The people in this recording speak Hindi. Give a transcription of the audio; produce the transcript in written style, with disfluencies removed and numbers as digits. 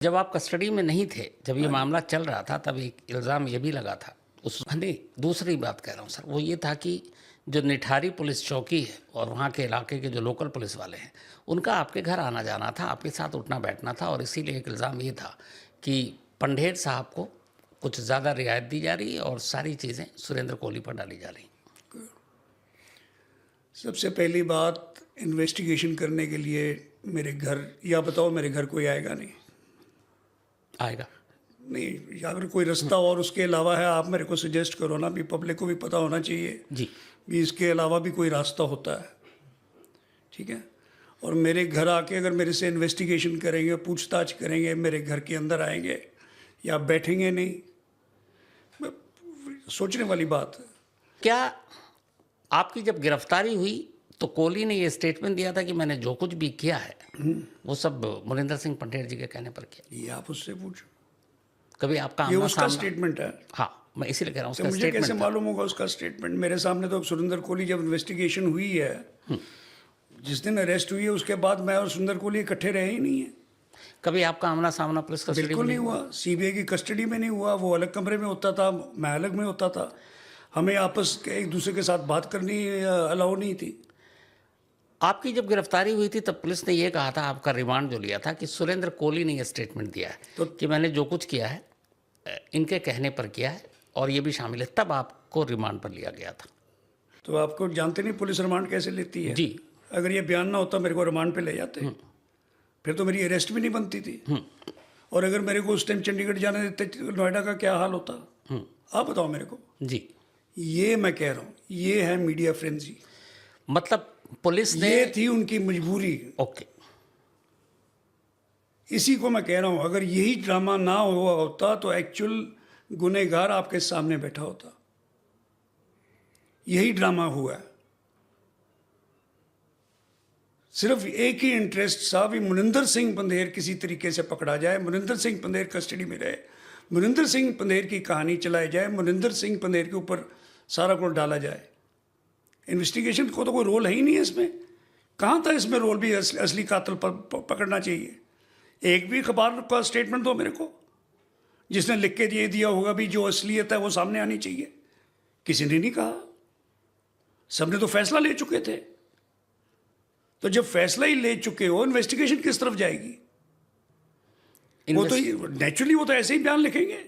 जब आप कस्टडी में नहीं थे, जब ये मामला चल रहा था, तब एक इल्ज़ाम ये भी लगा था उस नहीं, दूसरी बात कह रहा हूँ सर, वो ये था कि जो निठारी पुलिस चौकी है और वहाँ के इलाके के जो लोकल पुलिस वाले हैं, उनका आपके घर आना जाना था, आपके साथ उठना बैठना था, और इसीलिए एक इल्ज़ाम ये था कि पंढेर साहब को कुछ ज़्यादा रियायत दी जा रही है और सारी चीज़ें सुरेंद्र कोहली पर डाली जा रही। सबसे पहली बात, इन्वेस्टिगेशन करने के लिए मेरे घर, या बताओ मेरे घर कोई आएगा नहीं? आएगा नहीं, अगर कोई रास्ता और उसके अलावा है, आप मेरे को सजेस्ट करो ना, भी पब्लिक को भी पता होना चाहिए जी, भी इसके अलावा भी कोई रास्ता होता है, ठीक है? और मेरे घर आके अगर मेरे से इन्वेस्टिगेशन करेंगे, पूछताछ करेंगे, मेरे घर के अंदर आएंगे या बैठेंगे नहीं, सोचने वाली बात है। क्या आपकी जब गिरफ्तारी हुई तो कोहली ने ये स्टेटमेंट दिया था कि मैंने जो कुछ भी किया है वो सब मुनिंदर सिंह पंढेर जी के कहने पर किया? ये आप उससे पूछो, कभी आपका ये आमना उसका सामना? स्टेटमेंट है। हाँ, मैं इसीलिए कह रहा हूँ तो उसका मुझे कैसे स्टेटमेंट था। मालूम होगा उसका स्टेटमेंट? मेरे सामने तो अब सुरेंद्र कोहली, जब इन्वेस्टिगेशन हुई है, जिस दिन अरेस्ट हुई है, उसके बाद मैं और सुरेंद्र कोहली इकट्ठे रहे ही नहीं है। कभी आपका आमना सामना पुलिस कस्टडी में बिल्कुल नहीं हुआ। सीबीआई की कस्टडी में नहीं हुआ। वो अलग कमरे में होता था, मैं अलग में होता था। हमें आपस के एक दूसरे के साथ बात करनी अलाउ नहीं थी। आपकी जब गिरफ्तारी हुई थी तब पुलिस ने ये कहा था, आपका रिमांड जो लिया था, कि सुरेंद्र कोहली ने ये स्टेटमेंट दिया है कि मैंने जो कुछ किया है इनके कहने पर किया है, और ये भी शामिल है, तब आपको रिमांड पर लिया गया था। तो आपको जानते नहीं पुलिस रिमांड कैसे लेती है? जी। अगर ये बयान ना होता मेरे को रिमांड पे ले जाते, फिर तो मेरी अरेस्ट भी नहीं बनती थी। और अगर मेरे को उस टाइम चंडीगढ़ जाने देते तो नोएडा का क्या हाल होता? आप बताओ मेरे को। जी, ये मैं कह रहा हूँ, ये है मीडिया फ्रेंजी। मतलब पुलिस ने, ये थी उनकी मजबूरी। ओके, इसी को मैं कह रहा हूँ, अगर यही ड्रामा ना हुआ होता तो एक्चुअल गुनहगार आपके सामने बैठा होता। यही ड्रामा हुआ है। सिर्फ एक ही इंटरेस्ट था, भी मुनिंदर सिंह पंधेर किसी तरीके से पकड़ा जाए, मुनिंदर सिंह पंधेर कस्टडी में रहे, मुनिंदर सिंह पंधेर की कहानी चलाई जाए, मुनिंदर सिंह पंधेर के ऊपर सारा कुछ डाला जाए। इन्वेस्टिगेशन को तो कोई रोल है ही नहीं है इसमें। कहाँ था इसमें रोल? भी असली कातिल पकड़ना चाहिए। एक भी अखबार का स्टेटमेंट दो मेरे को जिसने लिख के ये दिया होगा भी जो असलियत है वो सामने आनी चाहिए। किसी ने नहीं कहा। सबने तो फैसला ले चुके थे। तो जब फैसला ही ले चुके हो, इन्वेस्टिगेशन किस तरफ जाएगी? वो तो नेचुरली वो तो ऐसे ही बयान लिखेंगे।